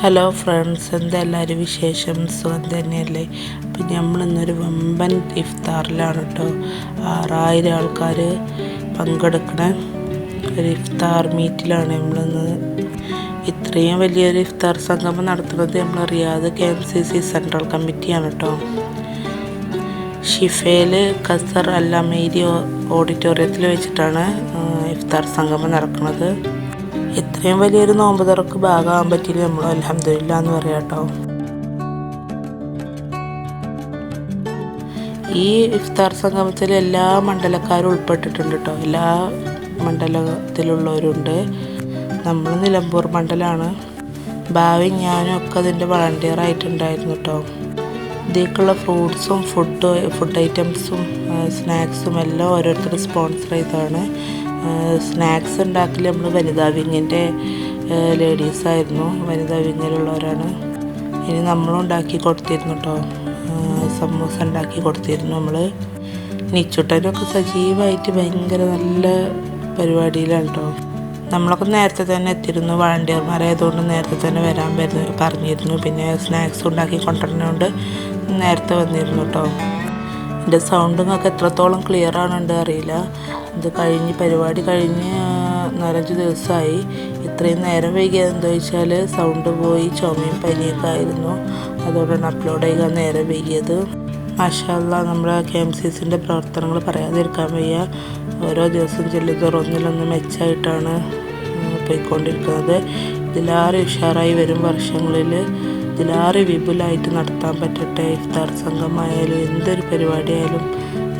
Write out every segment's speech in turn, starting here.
Hello friends, എന്താ എല്ലാവരും വിശേഷം? സുഖം തന്നെയല്ലേ? അപ്പം നമ്മളിന്നൊരു വമ്പൻ ഇഫ്താറിലാണ് കേട്ടോ. 6000 ആൾക്കാർ പങ്കെടുക്കണ ഒരു ഇഫ്താർ മീറ്റിലാണ് നമ്മളിന്ന്. ഇത്രയും വലിയൊരു ഇഫ്താർ സംഗമം നടത്തുന്നത് നമ്മൾ റിയാദ് KMCC സെൻട്രൽ കമ്മിറ്റിയാണ് കേട്ടോ. ഷിഫയിൽ ഖസർ അൽ അമീരി ഓഡിറ്റോറിയത്തിൽ വെച്ചിട്ടാണ് ഇഫ്താർ സംഗമം നടക്കുന്നത്. ഇത്രയും വലിയൊരു നോമ്പ് തുറക്ക് ഭാഗമാകാൻ പറ്റിയില്ല, നമ്മൾ അൽഹംദുലില്ലാ എന്ന് പറയാം കേട്ടോ. ഈ ഇഫ്താർ സംഗമത്തിൽ എല്ലാ മണ്ഡലക്കാരും ഉൾപ്പെട്ടിട്ടുണ്ട് കേട്ടോ. എല്ലാ മണ്ഡലത്തിലുള്ളവരുണ്ട്. നമ്മൾ നിലമ്പൂർ മണ്ഡലമാണ്. ഭാവി ഞാനും ഒക്കെ അതിൻ്റെ വളണ്ടിയർ ആയിട്ടുണ്ടായിരുന്നു കേട്ടോ. ഇതിലേക്കുള്ള ഫ്രൂട്ട്സും ഫുഡ് ഐറ്റംസും സ്നാക്സും എല്ലാം ഓരോരുത്തർ സ്പോൺസർ ചെയ്തതാണ്. സ്നാക്സ് ഉണ്ടാക്കൽ നമ്മൾ വനിതാ വിങ്ങിൻ്റെ ലേഡീസായിരുന്നു, വനിതാ വിങ്ങിലുള്ളവരാണ്. ഇനി നമ്മളും ഉണ്ടാക്കി കൊടുത്തിരുന്നു കേട്ടോ. സമൂസ ഉണ്ടാക്കി കൊടുത്തിരുന്നു നമ്മൾ. നിച്ചുട്ടനൊക്കെ സജീവമായിട്ട് ഭയങ്കര നല്ല പരിപാടിയിലാണ് കേട്ടോ. നമ്മളൊക്കെ നേരത്തെ തന്നെ എത്തിയിരുന്നു, വളണ്ടിയർമാരായതുകൊണ്ട് നേരത്തെ തന്നെ വരാൻ പറഞ്ഞിരുന്നു. പിന്നെ സ്നാക്സ് ഉണ്ടാക്കി കൊണ്ടുവരുന്നതുകൊണ്ട് നേരത്തെ വന്നിരുന്നു കേട്ടോ. എൻ്റെ സൗണ്ടിങ്ങൊക്കെ എത്രത്തോളം ക്ലിയർ ആണെന്ന് അറിയില്ല. ഇത് പരിപാടി കഴിഞ്ഞ് 4-5 ദിവസമായി. ഇത്രയും നേരം വൈകിയത് എന്താ വെച്ചാൽ സൗണ്ട് പോയി, ചുമയും പനിയൊക്കെ ആയിരുന്നു. അതുകൊണ്ടാണ് അപ്ലോഡ് ചെയ്യാൻ നേരം വൈകിയത്. മാഷാ അല്ലാഹ്, നമ്മുടെ KMCCൻ്റെ പ്രവർത്തനങ്ങൾ പറയാതിരിക്കാൻ വയ്യ. ഓരോ ദിവസം ചെല്ലുന്നതോറും ഒന്നിലൊന്ന് മെച്ചമായിട്ടാണ് പോയിക്കൊണ്ടിരിക്കുന്നത്. ഇതിലേറെ ഉഷാറായി വരും വർഷങ്ങളിൽ ഇതിലേറെ വിപുലമായിട്ട് നടത്താൻ പറ്റട്ടെ. ഇഫ്താർ സംഘമായാലും എന്തൊരു പരിപാടിയായാലും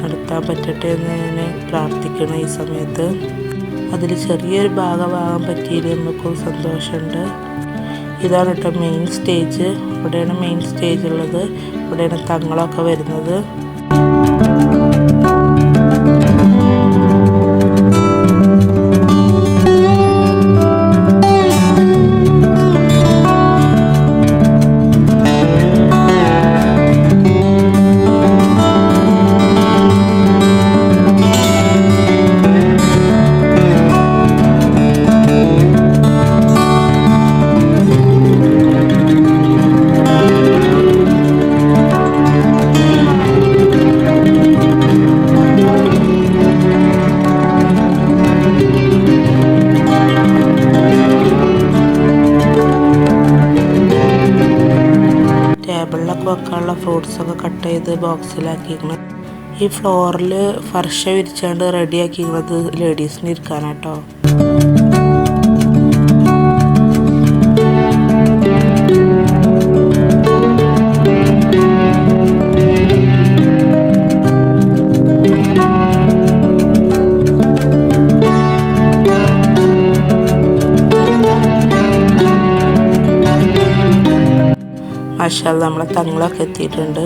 നടത്താൻ പറ്റട്ടെ എന്ന് ഞാൻ പ്രാർത്ഥിക്കണം ഈ സമയത്ത്. അതിൽ ചെറിയൊരു ഭാഗമാകാൻ പറ്റിയതിൽ നമുക്കും സന്തോഷമുണ്ട്. ഇതാണ് കേട്ടോ മെയിൻ സ്റ്റേജ്. ഇവിടെയാണ് മെയിൻ സ്റ്റേജ് ഉള്ളത്. ഇവിടെയാണ് തങ്ങളൊക്കെ വരുന്നത്. ടേബിളിലൊക്കെ വെക്കാനുള്ള ഫ്രൂട്ട്സൊക്കെ കട്ട് ചെയ്ത് ബോക്സിലാക്കിയിരിക്കണം. ഈ ഫ്ലോറിൽ ഫർഷ വിരിച്ചാണ്ട് റെഡിയാക്കിയിരുന്നത് ലേഡീസിന് ഇരിക്കാനാട്ടോ. മാഷാ അല്ലാഹ്, നമ്മളെ തങ്ങളൊക്കെ എത്തിയിട്ടുണ്ട്.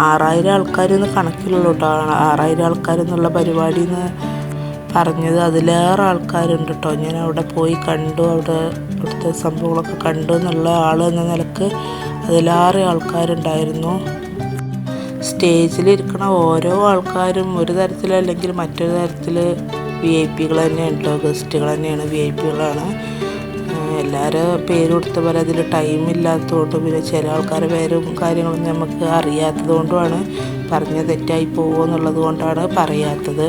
6000 ആൾക്കാരെന്ന് കണക്കിലുള്ളൂ കേട്ടോ. 6000 ആൾക്കാരെന്നുള്ള പരിപാടി എന്ന് പറഞ്ഞത് അതിലേറെ ആൾക്കാരുണ്ട് കേട്ടോ. ഞാൻ അവിടെ പോയി കണ്ടു, അവിടുത്തെ സംഭവങ്ങളൊക്കെ കണ്ടു എന്നുള്ള ആൾ എന്ന നിലക്ക് അതിലേറെ ആൾക്കാരുണ്ടായിരുന്നു. സ്റ്റേജിലിരിക്കണ ഓരോ ആൾക്കാരും ഒരു തരത്തിലല്ലെങ്കിൽ മറ്റൊരു തരത്തിൽ VIP തന്നെയാണ് കേട്ടോ. ഗസ്റ്റുകൾ തന്നെയാണ്, VIP എല്ലാവരും പേര് കൊടുത്ത പോലെ അതിൽ ടൈമില്ലാത്തതുകൊണ്ടും പിന്നെ ചില ആൾക്കാരുടെ പേരും കാര്യങ്ങളൊന്നും നമുക്ക് അറിയാത്തത് കൊണ്ടുമാണ്, പറഞ്ഞ തെറ്റായി പോകുമെന്നുള്ളത് കൊണ്ടാണ് പറയാത്തത്.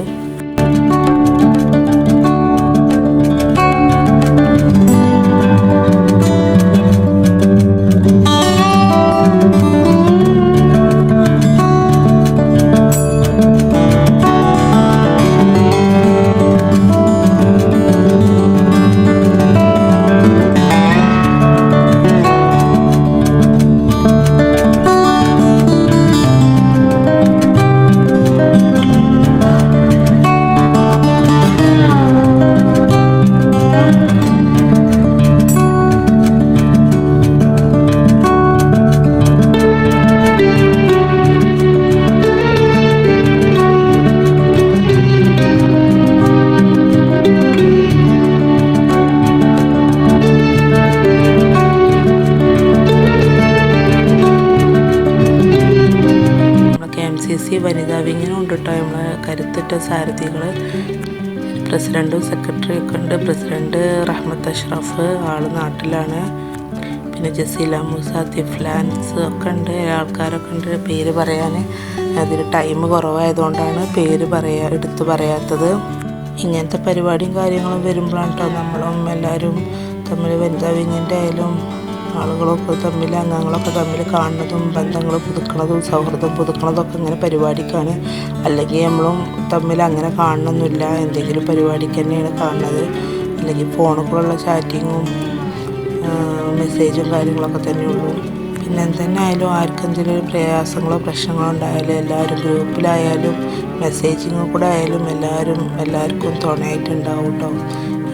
KMCC വനിതാ വിങ്ങിനും ഉണ്ട് കേട്ടോ. നമ്മളെ കരുത്തിട്ട സാരഥികൾ പ്രസിഡൻറ്റും സെക്രട്ടറിയൊക്കെ ഉണ്ട്. പ്രസിഡൻറ്റ് റഹ്മത്ത് അഷ്റഫ്, ആൾ നാട്ടിലാണ്. പിന്നെ പിന്നെ ജസീല മൂസ, തിഫ്ലാൻസ് ഒക്കെ ഉണ്ട്, ആൾക്കാരൊക്കെ ഉണ്ട് പേര് പറയാൻ. അതിന് ടൈം കുറവായതുകൊണ്ടാണ് പേര് എടുത്തു പറയാത്തത്. ഇങ്ങനത്തെ പരിപാടിയും കാര്യങ്ങളും വരുമ്പോഴാണ് കേട്ടോ നമ്മളും എല്ലാവരും തമ്മിൽ വനിതാ വിങ്ങിൻ്റെ ആയാലും ആളുകളൊക്കെ തമ്മിൽ, അംഗങ്ങളൊക്കെ തമ്മിൽ കാണുന്നതും ബന്ധങ്ങൾ പുതുക്കണതും സൗഹൃദം പുതുക്കണതൊക്കെ ഇങ്ങനെ പരിപാടിക്കാണ്. അല്ലെങ്കിൽ നമ്മളും തമ്മിൽ അങ്ങനെ കാണണമെന്നില്ല, എന്തെങ്കിലും പരിപാടിക്ക് തന്നെയാണ് കാണുന്നത്. അല്ലെങ്കിൽ ഫോണുകളുള്ള ചാറ്റിങ്ങും മെസ്സേജും കാര്യങ്ങളൊക്കെ തന്നെയുള്ളൂ. പിന്നെ എന്തെന്നെ ആയാലും ആർക്കെന്തെങ്കിലും ഒരു പ്രയാസങ്ങളോ പ്രശ്നങ്ങളോ ഉണ്ടായാലും എല്ലാവരും ഗ്രൂപ്പിലായാലും മെസ്സേജിങ്ങോ കൂടെ ആയാലും എല്ലാവർക്കും തുണയായിട്ടുണ്ടാവും കേട്ടോ.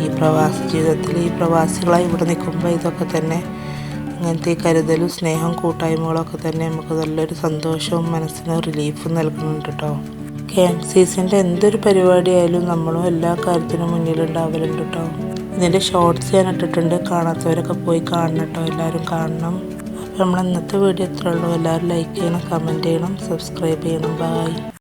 ഈ പ്രവാസ ജീവിതത്തിൽ ഈ പ്രവാസികളായി ഇവിടെ നിൽക്കുമ്പോൾ ഇതൊക്കെ തന്നെ ഇങ്ങനത്തെ ഈ കരുതലും സ്നേഹവും കൂട്ടായ്മകളൊക്കെ തന്നെ നമുക്ക് നല്ലൊരു സന്തോഷവും മനസ്സിന് റിലീഫും നൽകുന്നുണ്ട് കേട്ടോ. KMCCൻ്റെ എന്തൊരു പരിപാടിയായാലും നമ്മളും എല്ലാ കാര്യത്തിനും മുന്നിലുണ്ടാവലുണ്ട് കേട്ടോ. ഇതിൻ്റെ ഷോർട്സ് ഞാൻ ഇട്ടിട്ടുണ്ട്, കാണാത്തവരൊക്കെ പോയി കാണണം കേട്ടോ, എല്ലാവരും കാണണം. അപ്പോൾ നമ്മൾ ഇന്നത്തെ വീഡിയോ ഇത്രേ ഉള്ളൂ. എല്ലാവരും ലൈക്ക് ചെയ്യണം, കമൻറ്റ് ചെയ്യണം, സബ്സ്ക്രൈബ് ചെയ്യണം. ബൈ.